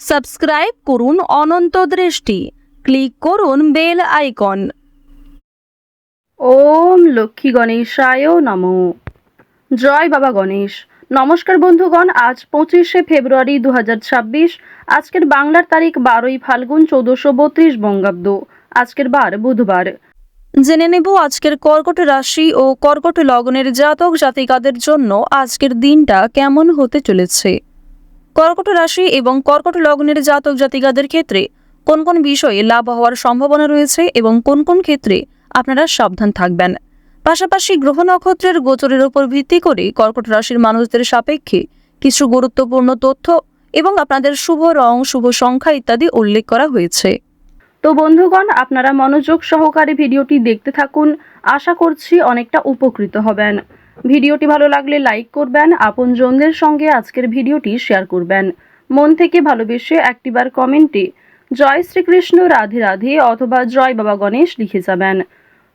Subscribe করুন অনন্ত দৃষ্টি, click করুন বেল আইকন। ওম লক্ষ্মী গণেশায় নমঃ। জয় বাবা গণেশ। নমস্কার বন্ধুগণ, আজ 25শে ফেব্রুয়ারি 2026। আজকের বাংলার তারিখ 12ই ফাল্গুন 1432 বঙ্গাব্দ। আজকের বার বুধবার। জেনে নেব আজকের কর্কট রাশি ও কর্কট লগ্নের জাতক জাতিকাদের জন্য আজকের দিনটা কেমন হতে চলেছে। কর্কট রাশি এবং কর্কট লগ্নের জাতক জাতিকাদের ক্ষেত্রে কোন কোন বিষয়ে লাভ হওয়ার সম্ভাবনা রয়েছে এবং কোন কোন ক্ষেত্রে আপনারা সাবধান থাকবেন। পাশাপাশি গ্রহ নক্ষত্রের গোচরের উপর ভিত্তি করে কর্কট রাশির মানুষদের সাপেক্ষে কিছু গুরুত্বপূর্ণ তথ্য এবং আপনাদের শুভ রং, শুভ সংখ্যা ইত্যাদি উল্লেখ করা হয়েছে। তো বন্ধুগণ, আপনারা মনোযোগ সহকারে ভিডিওটি দেখতে থাকুন। আশা করছি অনেকটা উপকৃত হবেন। ভিডিওটি ভালো লাগলে লাইক করবেন, আপনজনদের সঙ্গে আজকের ভিডিওটি শেয়ার করবেন। মন থেকে ভালোবেসে একটিবার কমেন্টে জয় শ্রীকৃষ্ণ, রাধে রাধে অথবা জয় বাবা গণেশ লিখে যাবেন।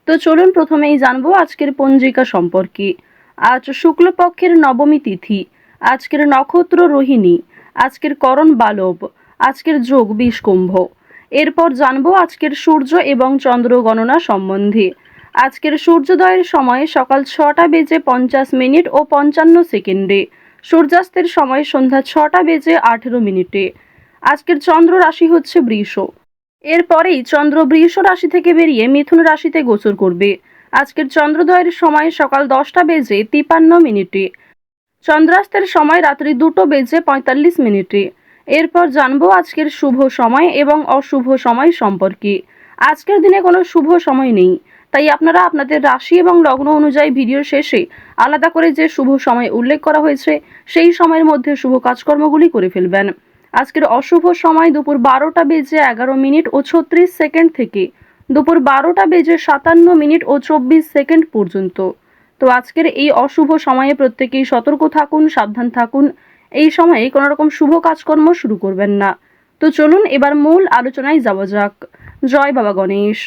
তো চলুন প্রথমেই জানবো আজকের পঞ্জিকা সম্পর্কে। আজ শুক্লপক্ষের নবমী তিথি, আজকের নক্ষত্র রোহিণী, আজকের করণ বালব, আজকের যোগ বিষকুম্ভ। এরপর জানবো আজকের সূর্য এবং চন্দ্র গণনা সম্বন্ধে। আজকের সূর্যোদয়ের সময় সকাল 6টা বেজে 50 মিনিট ও 55 সেকেন্ডে, সূর্যাস্তের সময় সন্ধ্যা 6টা বেজে 18 মিনিটে। আজকের চন্দ্র রাশি হচ্ছে বৃষ। এরপরেই চন্দ্র বৃষ রাশি থেকে বেরিয়ে মিথুন রাশিতে গোচর করবে। আজকের চন্দ্রোদয়ের সময় সকাল 10টা বেজে 53 মিনিটে, চন্দ্রাস্তের সময় রাত্রি 2টো বেজে 45 মিনিটে। এরপর জানবো আজকের শুভ সময় এবং অশুভ সময় সম্পর্কে। আজকের দিনে কোনো শুভ সময় নেই, তাই আপনারা আপনাদের রাশি এবং লগ্ন অনুযায়ী ভিডিওর শেষে আলাদা করে যে শুভ সময় উল্লেখ করা হয়েছে সেই সময়ের মধ্যে শুভ কাজকর্মগুলি করে ফেলবেন। আজকের অশুভ সময় দুপুর 12টা বেজে 11 মিনিট ও 36 সেকেন্ড থেকে দুপুর 12টা বেজে 57 মিনিট ও 24 সেকেন্ড পর্যন্ত। তো আজকের এই অশুভ সময়ে প্রত্যেকেই সতর্ক থাকুন, সাবধান থাকুন। এই সময়ে কোনো রকম শুভ কাজকর্ম শুরু করবেন না। তো চলুন এবার মূল আলোচনায় যাওয়া যাক। জয় বাবা গণেশ।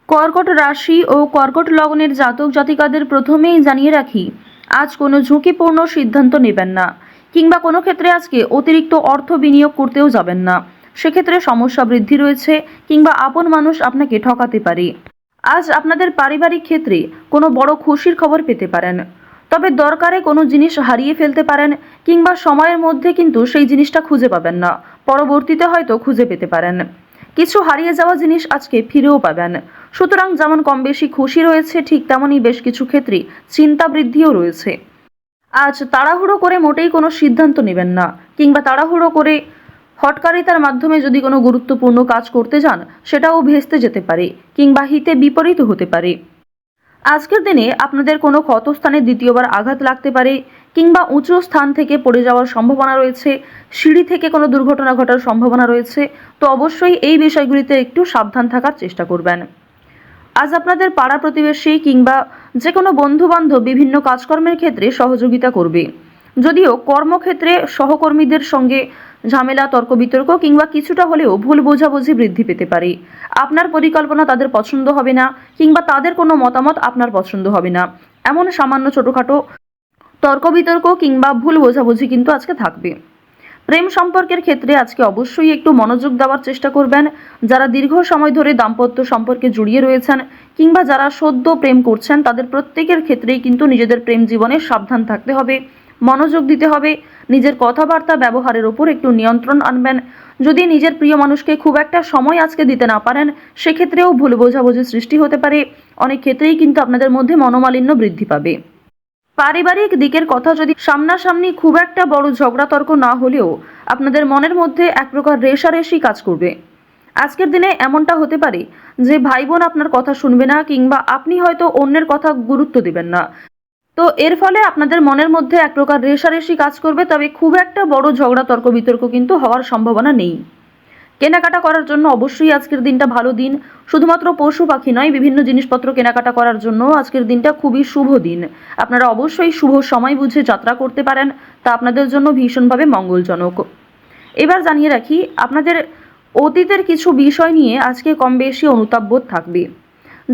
কর্কট রাশি ও কর্কট লগ্নের জাতক জাতিকাদের প্রথমেই জানিয়ে রাখি, আজ কোনো ঝুঁকিপূর্ণ সিদ্ধান্ত নেবেন না, কিংবা কোনো ক্ষেত্রে আজকে অতিরিক্ত অর্থ বিনিয়োগ করতেও যাবেন না। সেক্ষেত্রে সমস্যা বৃদ্ধি রয়েছে, কিংবা আপন মানুষ আপনাকে ঠকাতে পারে। আজ আপনাদের পারিবারিক ক্ষেত্রে কোনো বড় খুশির খবর পেতে পারেন, তবে দরকারে কোনো জিনিস হারিয়ে ফেলতে পারেন, কিংবা সময়ের মধ্যে কিন্তু সেই জিনিসটা খুঁজে পাবেন না, পরবর্তীতে হয়তো খুঁজে পেতে পারেন। কিছু হারিয়ে যাওয়া জিনিস আজকে ফিরেও পাবেন। সুতরাং যেমন কম বেশি খুশি রয়েছে, ঠিক তেমনই বেশ কিছু ক্ষেত্রে চিন্তা বৃদ্ধিও রয়েছে। আজ তাড়াহুড়ো করে মোটেই কোনো সিদ্ধান্ত নেবেন না, কিংবা তাড়াহুড়ো করে হঠকারিতার মাধ্যমে যদি কোনো গুরুত্বপূর্ণ কাজ করতে যান সেটাও ভেস্তে যেতে পারে, কিংবা হিতে বিপরীত হতে পারে। আজকের দিনে আপনাদের কোনো ক্ষতস্থানে দ্বিতীয়বার আঘাত লাগতে পারে, কিংবা উঁচু স্থান থেকে পড়ে যাওয়ার সম্ভাবনা রয়েছে, সিঁড়ি থেকে কোনো দুর্ঘটনা ঘটার সম্ভাবনা রয়েছে। তো অবশ্যই এই বিষয়গুলিতে একটু সাবধান থাকার চেষ্টা করবেন। আজ আপনাদের পাড়া প্রতিবেশী কিংবা যে কোনো বন্ধুবান্ধব বিভিন্ন কাজকর্মের ক্ষেত্রে সহযোগিতা করবে। যদিও কর্মক্ষেত্রে সহকর্মীদের সঙ্গে ঝামেলা, তর্ক বিতর্ক কিংবা কিছুটা হলেও ভুল বোঝাবুঝি বৃদ্ধি পেতে পারে। আপনার পরিকল্পনা তাদের পছন্দ হবে না, কিংবা তাদের কোনো মতামত আপনার পছন্দ হবে না। এমন সামান্য ছোটোখাটো তর্ক বিতর্ক কিংবা ভুল বোঝাবুঝি কিন্তু আজকে থাকবে। প্রেম সম্পর্কের ক্ষেত্রে আজকে অবশ্যই একটু মনোযোগ দেওয়ার চেষ্টা করবেন। যারা দীর্ঘ সময় ধরে দাম্পত্য সম্পর্কে জড়িয়ে রয়েছেন, কিংবা যারা সদ্য প্রেম করছেন, তাদের প্রত্যেকের ক্ষেত্রেই কিন্তু নিজেদের প্রেম জীবনে সাবধান থাকতে হবে, মনোযোগ দিতে হবে। নিজের কথাবার্তা ব্যবহারের ওপর একটু নিয়ন্ত্রণ আনবেন। যদি নিজের প্রিয় মানুষকে খুব একটা সময় আজকে দিতে না পারেন, সেক্ষেত্রেও ভুল বোঝাবুঝির সৃষ্টি হতে পারে। অনেক ক্ষেত্রেই কিন্তু আপনাদের মধ্যে মনোমালিন্য বৃদ্ধি পাবে। পারিবারিক দিকের কথা যদি সামনাসামনি খুব একটা বড় ঝগড়া তর্ক না হলেও আপনাদের মনের মধ্যে এক প্রকার রেষারেষি কাজ করবে। আজকের দিনে এমনটা হতে পারে যে ভাই বোন আপনার কথা শুনবে না, কিংবা আপনি হয়তো অন্যের কথা গুরুত্ব দিবেন না। তো এর ফলে আপনাদের মনের মধ্যে এক প্রকার রেষারেষি কাজ করবে, তবে খুব একটা বড় ঝগড়া তর্ক বিতর্ক কিন্তু হওয়ার সম্ভাবনা নেই। কেনাকাটা করার জন্য অবশ্যই আজকের দিনটা ভালো দিন। শুধুমাত্র পশু পাখি নয়, বিভিন্ন জিনিসপত্র কেনাকাটা করার জন্য আজকের দিনটা খুবই শুভ দিন। আপনারা অবশ্যই শুভ সময় বুঝে যাত্রা করতে পারেন, তা আপনাদের জন্য ভীষণভাবে মঙ্গলজনক। এবার জানিয়ে রাখি, আপনাদের অতীতের কিছু বিষয় নিয়ে আজকে কম বেশি অনুতাপবোধ থাকবে।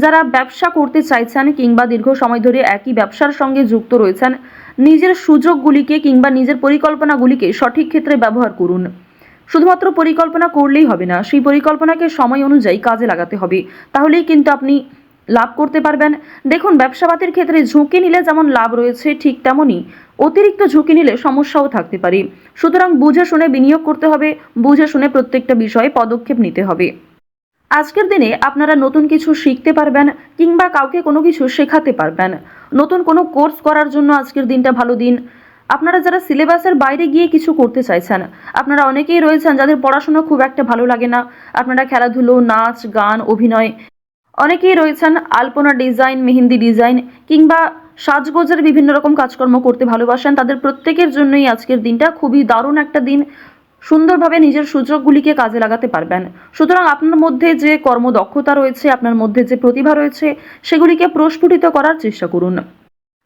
যারা ব্যবসা করতে চাইছেন, কিংবা দীর্ঘ সময় ধরে একই ব্যবসার সঙ্গে যুক্ত রয়েছেন, নিজের সুযোগগুলিকে কিংবা নিজের পরিকল্পনাগুলিকে সঠিক ক্ষেত্রে ব্যবহার করুন। শুধুমাত্র পরিকল্পনা করলেই হবে না, সেই পরিকল্পনাকে সময় অনুযায়ী কাজে লাগাতে হবে, তাহলেই কিন্তু আপনি লাভ করতে পারবেন। দেখুন, ব্যবসাপাতির ক্ষেত্রে ঝুঁকি নিলে যেমন লাভ রয়েছে, ঠিক তেমনই অতিরিক্ত ঝুঁকি নিলে সমস্যাও থাকতে পারে। সুতরাং বুঝে শুনে বিনিয়োগ করতে হবে, বুঝে শুনে প্রত্যেকটা বিষয়ে পদক্ষেপ নিতে হবে। আজকের দিনে আপনারা নতুন কিছু শিখতে পারবেন কিংবা কাউকে কোনো কিছু শেখাতে পারবেন। নতুন কোনো কোর্স করার জন্য আজকের দিনটা ভালো দিন। আপনারা যারা সিলেবাসের বাইরে গিয়ে কিছু করতে চাইছেন, আপনারা অনেকেই রয়েছেন যাদের পড়াশোনা খুব একটা ভালো লাগে না, আপনারা খেলাধুলো, নাচ, গান, অভিনয়, অনেকেই রয়েছেন আলপনা ডিজাইন, মেহেন্দি ডিজাইন কিংবা সাজগোজের বিভিন্ন রকম কাজকর্ম করতে ভালোবাসেন, তাদের প্রত্যেকের জন্যই আজকের দিনটা খুবই দারুণ একটা দিন। সুন্দরভাবে নিজের সুযোগগুলিকে কাজে লাগাতে পারবেন। সুতরাং আপনার মধ্যে যে কর্মদক্ষতা রয়েছে, আপনার মধ্যে যে প্রতিভা রয়েছে, সেগুলিকে প্রস্ফুটিত করার চেষ্টা করুন।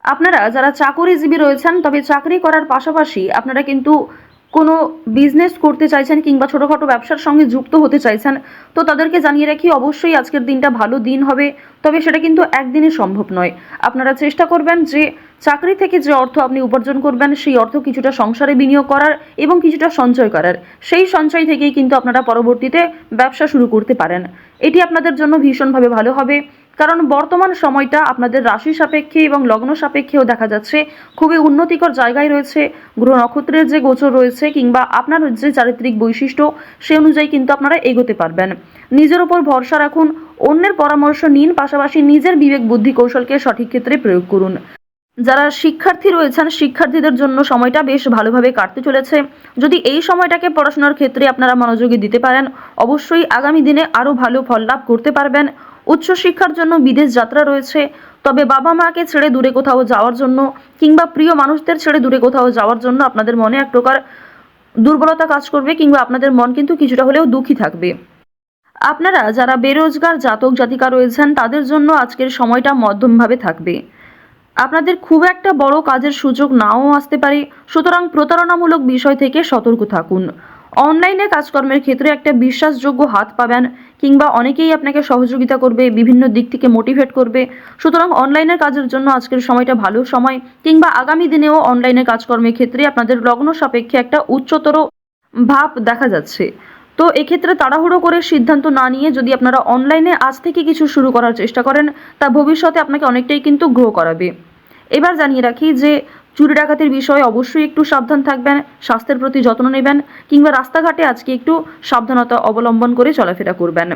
আপনারা যারা চাকরিজীবী রয়েছেন, তবে চাকরি করার পাশাপাশি আপনারা কিন্তু কোনো বিজনেস করতে চাইছেন কিংবা ছোটোখাটো ব্যবসার সঙ্গে যুক্ত হতে চাইছেন, তো তাদেরকে জানিয়ে রাখি অবশ্যই আজকের দিনটা ভালো দিন হবে, তবে সেটা কিন্তু একদিনে সম্ভব নয়। আপনারা চেষ্টা করবেন যে চাকরি থেকে যে অর্থ আপনি উপার্জন করবেন, সেই অর্থ কিছুটা সংসারে বিনিয়োগ করার এবং কিছুটা সঞ্চয় করার। সেই সঞ্চয় থেকেই কিন্তু আপনারা পরবর্তীতে ব্যবসা শুরু করতে পারেন। এটি আপনাদের জন্য ভীষণভাবে ভালো হবে, কারণ বর্তমান সময়টা আপনাদের রাশি সাপেক্ষে এবং লগ্ন সাপেক্ষেও দেখা যাচ্ছে খুবই উন্নতিকর জায়গায় রয়েছে। গ্রহ নক্ষত্রের যে গোচর রয়েছে কিংবা আপনার যে চারিত্রিক বৈশিষ্ট্য, সে অনুযায়ী কিন্তু আপনারা এগোতে পারবেন। নিজের উপর ভরসা রাখুন, অন্যের পরামর্শ নিন, পাশাপাশি নিজের বিবেক বুদ্ধি কৌশলকে সঠিক ক্ষেত্রে প্রয়োগ করুন। যারা শিক্ষার্থী রয়েছেন, শিক্ষার্থীদের জন্য সময়টা বেশ ভালোভাবে কাটতে চলেছে। যদি এই সময়টাকে পড়াশোনার ক্ষেত্রে আপনারা মনোযোগী দিতে পারেন, অবশ্যই আগামী দিনে আরও ভালো ফল লাভ করতে পারবেন। উচ্চশিক্ষার জন্য বিদেশ যাত্রা রয়েছে, তবে বাবা মাকে ছেড়ে দূরে কোথাও যাওয়ার জন্য কিংবা প্রিয় মানুষদের ছেড়ে দূরে কোথাও যাওয়ার জন্য আপনাদের মনে এক প্রকার দুর্বলতা কাজ করবে কিংবা আপনাদের মন কিন্তু কিছুটা হলেও দুঃখী থাকবে। আপনারা যারা বেরোজগার জাতক জাতিকা রয়েছেন, তাদের জন্য আজকের সময়টা মধ্যমভাবে থাকবে। আপনাদের খুব একটা বড় কাজের সুযোগ নাও আসতে পারে, সুতরাং প্রতারণামূলক বিষয় থেকে সতর্ক থাকুন। অনলাইনে কাজকর্মের ক্ষেত্রে একটা বিশ্বাসযোগ্য হাত পাবেন কিংবা অনেকেই আপনাকে সহযোগিতা করবে, বিভিন্ন দিক থেকে মোটিভেট করবে। সুতরাং অনলাইনের কাজের জন্য আজকের সময়টা ভালো সময়, কিংবা আগামী দিনেও অনলাইনে কাজকর্মের ক্ষেত্রে আপনাদের লগ্ন সাপেক্ষে একটা উচ্চতর ভাব দেখা যাচ্ছে। তো এক্ষেত্রে তাড়াহুড়ো করে সিদ্ধান্ত না নিয়ে যদি আপনারা অনলাইনে আজ থেকে কিছু শুরু করার চেষ্টা করেন, তা ভবিষ্যতে আপনাকে অনেকটাই কিন্তু গ্রো করাবে। এবার জানিয়ে রাখি যে চুরি ডাকাতির বিষয়ে অবশ্যই একটু সাবধান থাকবেন, স্বাস্থ্যের প্রতি যত্ন নেবেন কিংবা রাস্তাঘাটে আজকে একটু সাবধানতা অবলম্বন করে চলাফেরা করবেন।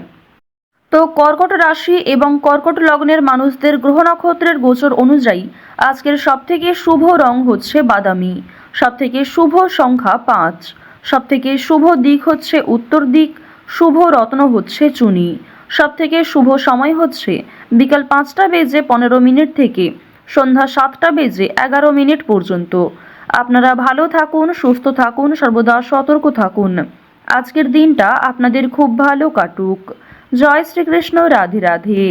তো কর্কট রাশি এবং কর্কট লগ্নের মানুষদের গ্রহ নক্ষত্রের গোচর অনুযায়ী আজকের সবথেকে শুভ রং হচ্ছে বাদামি, সবথেকে শুভ সংখ্যা 5, সবথেকে শুভ দিক হচ্ছে উত্তর দিক, শুভ রত্ন হচ্ছে চুনি, সবথেকে শুভ সময় হচ্ছে বিকাল 5টা বেজে 15 মিনিট থেকে সন্ধ্যা 7টা বেজে 11 মিনিট পর্যন্ত। আপনারা ভালো থাকুন, সুস্থ থাকুন, সর্বদা সতর্ক থাকুন। আজকের দিনটা আপনাদের খুব ভালো কাটুক। জয় শ্রীকৃষ্ণ, রাধে রাধে।